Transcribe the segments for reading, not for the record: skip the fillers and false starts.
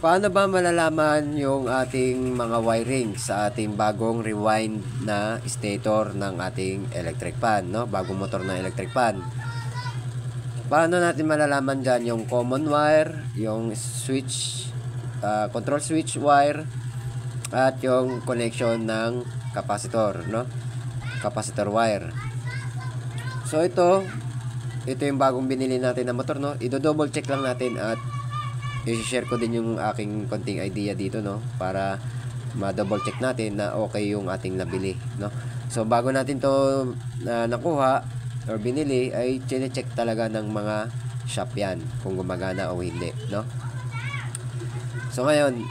Paano ba malalaman yung ating mga wiring sa ating bagong rewind na stator ng ating electric fan, no? Bagong motor ng electric fan. Paano natin malalaman dyan yung common wire, yung switch, control switch wire, at yung connection ng capacitor, no? Capacitor wire. So ito yung bagong binili natin na motor, no? I-double check lang natin at i-share ko din yung aking konting idea dito, no, para ma-double check natin na okay yung ating nabili, no. So bago natin to nakuha or binili, ay chine-check talaga ng mga shop yan kung gumagana o hindi, no. So ngayon,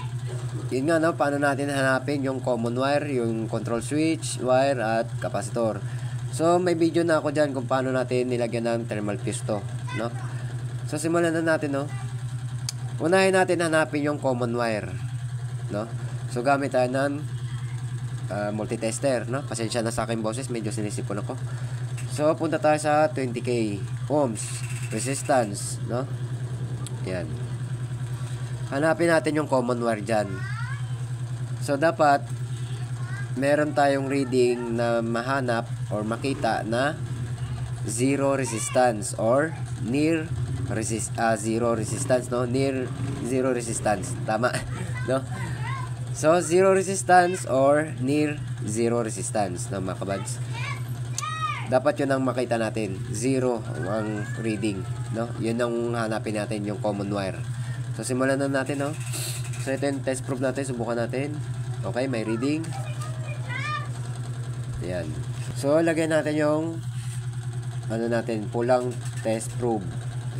yun nga, no, paano natin hanapin yung common wire, yung control switch wire at capacitor. So may video na ako dyan kung paano natin nilagyan ng thermal fuse to, no. So simulan na natin, no. Unahin natin hanapin yung common wire, no. So gamit tayo ng multitester, no. Pasensya na sa aking boses, medyo sinisipon ako. So punta tayo sa 20k ohms resistance, no. Yan. Hanapin natin yung common wire dyan. So dapat meron tayong reading na mahanap or makita na zero resistance or near zero resistance, no, near zero resistance, tama, no. So zero resistance or near zero resistance, no, mga kabads. Dapat yun ang makita natin, zero ang reading, no. Yun ang hanapin natin, yung common wire. So simulan na natin, no. So ito yung test probe natin, subukan natin. Okay, may reading. Ayan. So lagyan natin yung ano natin, pulang test probe.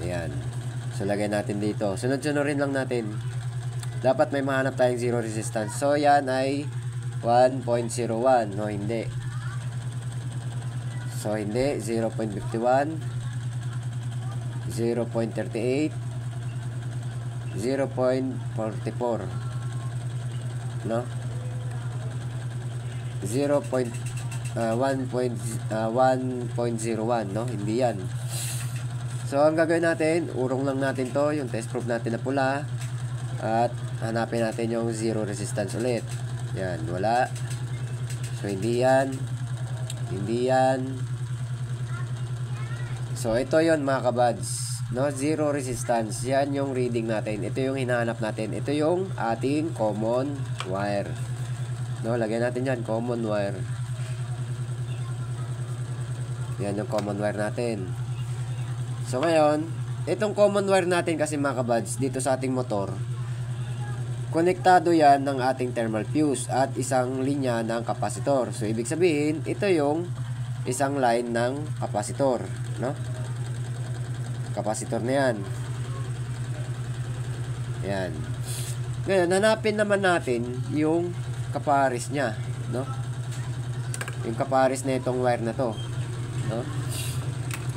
Ayan. So lagay natin dito. Sunod-sunurin lang natin. Dapat may mahanap tayong zero resistance. So yan ay 1.01. No, hindi. So hindi. 0.51, 0.38, 0.44, no, 1.01, no, hindi yan. So ang gagawin natin, urong lang natin to, yung test probe natin na pula, at hanapin natin yung zero resistance ulit. Yan, wala. So hindi yan, hindi yan. So ito yon, mga kabads, no, zero resistance. Yan yung reading natin. Ito yung hinahanap natin. Ito yung ating common wire, no. Lagyan natin yan, common wire. Yan yung common wire natin. So ngayon, itong common wire natin kasi, mga kabads, dito sa ating motor, konektado yan ng ating thermal fuse at isang linya ng capacitor. So ibig sabihin, ito yung isang line ng capacitor, no? Capacitor na yan. Yan. Ngayon, hanapin naman natin yung kapares nya, no? Yung kapares na itong wire na to, no?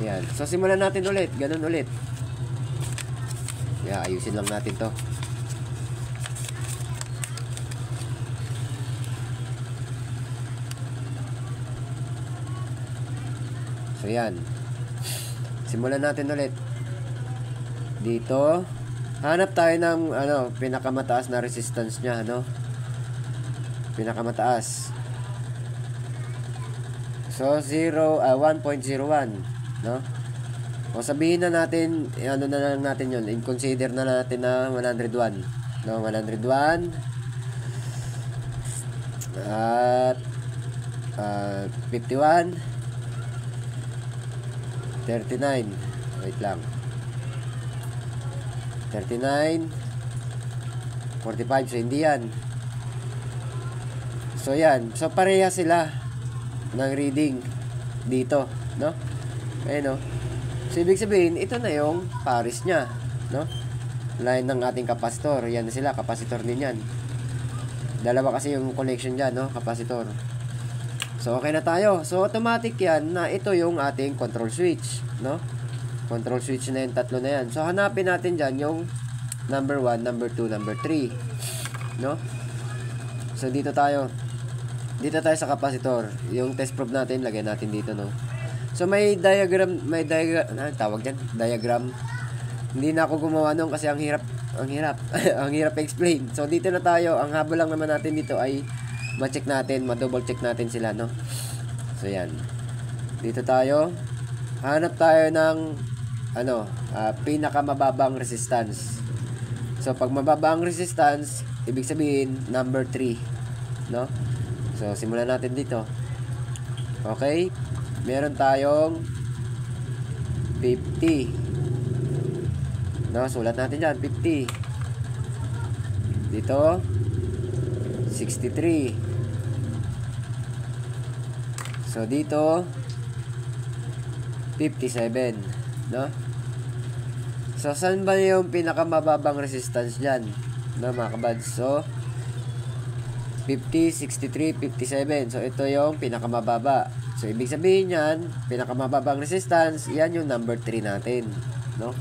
Yan. So simulan natin ulit, ganun ulit. Yeah, ayusin lang natin to. So yan. Simulan natin ulit. Dito, hanap tayo ng ano, pinakamataas na resistance niya, no? Pinakamataas. So 1.01, no? O sabihin na natin, ano na lang natin yun, i-consider na natin na 101, no? 101 at 51, 39, wait lang, 39, 45, so hindi yan. So yan, so pareha sila ng reading dito, no? Ayun, no? So ibig sabihin, ito na yung pares nya, no? Line ng ating capacitor. Yan na sila, capacitor din yan. Dalawa kasi yung connection dyan, no? Capacitor. So okay na tayo. So automatic yan na ito yung ating control switch, no? Control switch na yung tatlo na yan. So hanapin natin dyan yung number 1, number 2, number 3, no? So dito tayo sa capacitor. Yung test probe natin, lagay natin dito, no? So may diagram, tawag dyan, diagram Hindi na ako gumawa nun kasi ang hirap ang hirap explain. So dito na tayo, ang habol lang naman natin dito ay ma-check natin, ma-double check natin sila, no? So yan, dito tayo, hanap tayo ng pinakamababang resistance. So pag mababa ang resistance, ibig sabihin number 3, no? So simulan natin dito. Okay, meron tayong 50. No, sulat natin dyan, 50. Dito, 63. So, dito, 57. No? So, saan ba yung pinakamababang resistance dyan? No, mga kabads? So, 50, 63, 57. So, ito yung pinakamababa. So, ibig sabihin yan, pinakamababang resistance, yan yung number 3 natin. No?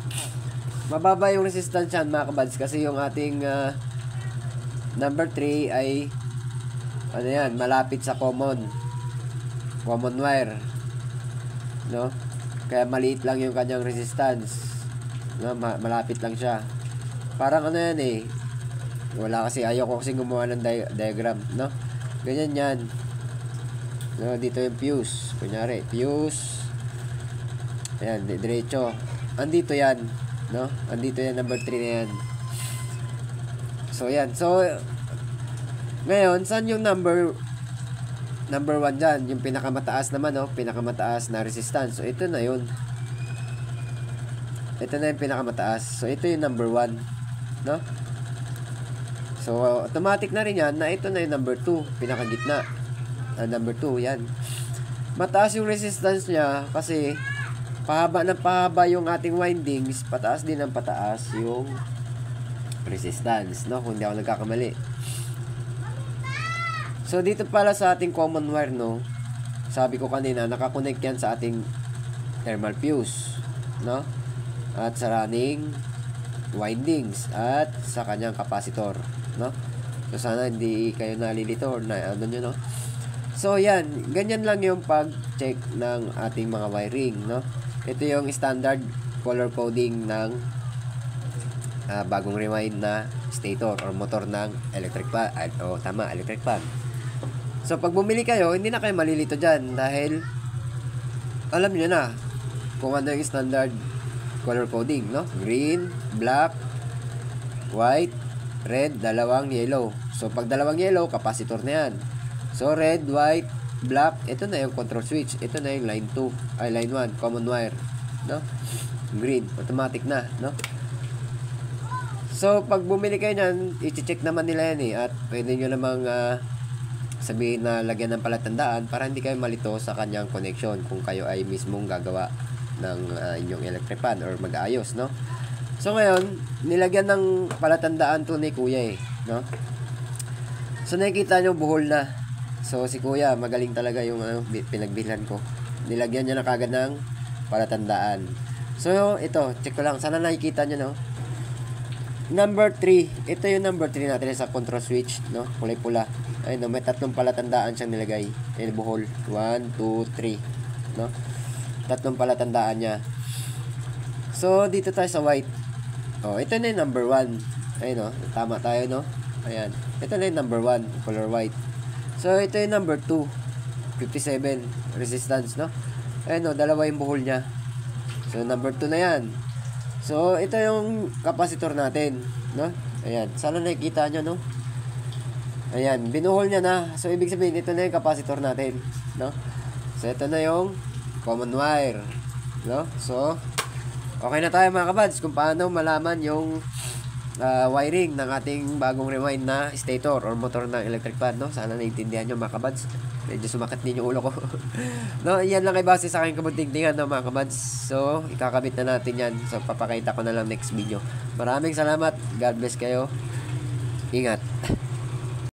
Mababa yung resistance yan, mga kabads, kasi yung ating number 3 ay malapit sa common wire, no? Kaya maliit lang yung kanyang resistance, no? Malapit lang siya. Parang yan wala kasi, ayoko kasi gumawa ng diagram, no? Ganyan yan, no? Dito yung fuse, kunyari fuse, ayan, diretso, andito yan, no? Andito yan, number 3 na yan. So yan, so ngayon, saan yung number 1 dyan? Yung pinakamataas naman, no? Pinakamataas na resistance. So ito na yun, ito na yung pinakamataas. So ito yung number 1, no? So automatic na rin yan na ito na yung number 2, pinakagitna, number 2, yan. Mataas yung resistance nya kasi pahaba ng pahaba yung ating windings, pataas din ng pataas yung resistance, no? Kung hindi ako nagkakamali. So dito pala sa ating common wire, no? Sabi ko kanina, nakakonect yan sa ating thermal fuse, no? At sa running windings at sa kanyang capacitor, no? So sana hindi kayo nalilito or na nyo, no? So yan, ganyan lang yung pag-check ng ating mga wiring, no? Ito yung standard color coding ng bagong rewind na stator or motor ng electric fan. Electric fan. So pag bumili kayo, hindi na kayo malilito dyan dahil alam nyo na kung ano yung standard color coding, no? Green, black, white, red, dalawang yellow. So pag dalawang yellow, capacitor na yan. So red, white, black, ito na yung control switch. Ito na yung line 2, ay line 1, common wire, no? Green, automatic na, no? So pag bumili kayo niyan, i-check naman nila yan at pwede nyo namang sabihin na lagyan ng palatandaan para hindi kayo malito sa kanyang connection kung kayo ay mismong gagawa ng inyong electric fan or mag-aayos, no? So ngayon, nilagyan ng palatandaan to ni kuya no? So nakikita nyo buhol na. So si kuya, magaling talaga yung pinagbilhan ko. Nilagyan niya na kagad ng palatandaan. So ito, check ko lang. Sana nakikita nyo, no? Number 3. Ito yung number 3 natin sa control switch, no? Kulay pula. Ay, no, may tatlong palatandaan siyang nilagay. Ayun, buhol. 1, 2, 3. No? Tatlong palatandaan niya. So, dito tayo sa white. Oh, ito na yung number 1. Ayun, no? Tama tayo, no? Ayan. Ito na yung number 1, color white. So, ito yung number 2. 57 resistance, no? Ayun, no? Dalawa yung buhol niya. So, number 2 na yan. So, ito yung capacitor natin, no? Ayan. Sana nakikita nyo, no? Ayan. Binuhol niya na. So, ibig sabihin, ito na yung capacitor natin, no? So, ito na yung common wire, no? So, okay na tayo mga kabads kung paano malaman yung wiring ng ating bagong rewind na stator or motor ng electric fan, no? Sana naiintindihan nyo mga kabads. Medyo sumakit din yung ulo ko. No, yan lang ay base sa aking kabuntingtingan, no, mga kabads. So, ikakabit na natin yan. So, papakita ko na lang next video. Maraming salamat. God bless kayo. Ingat.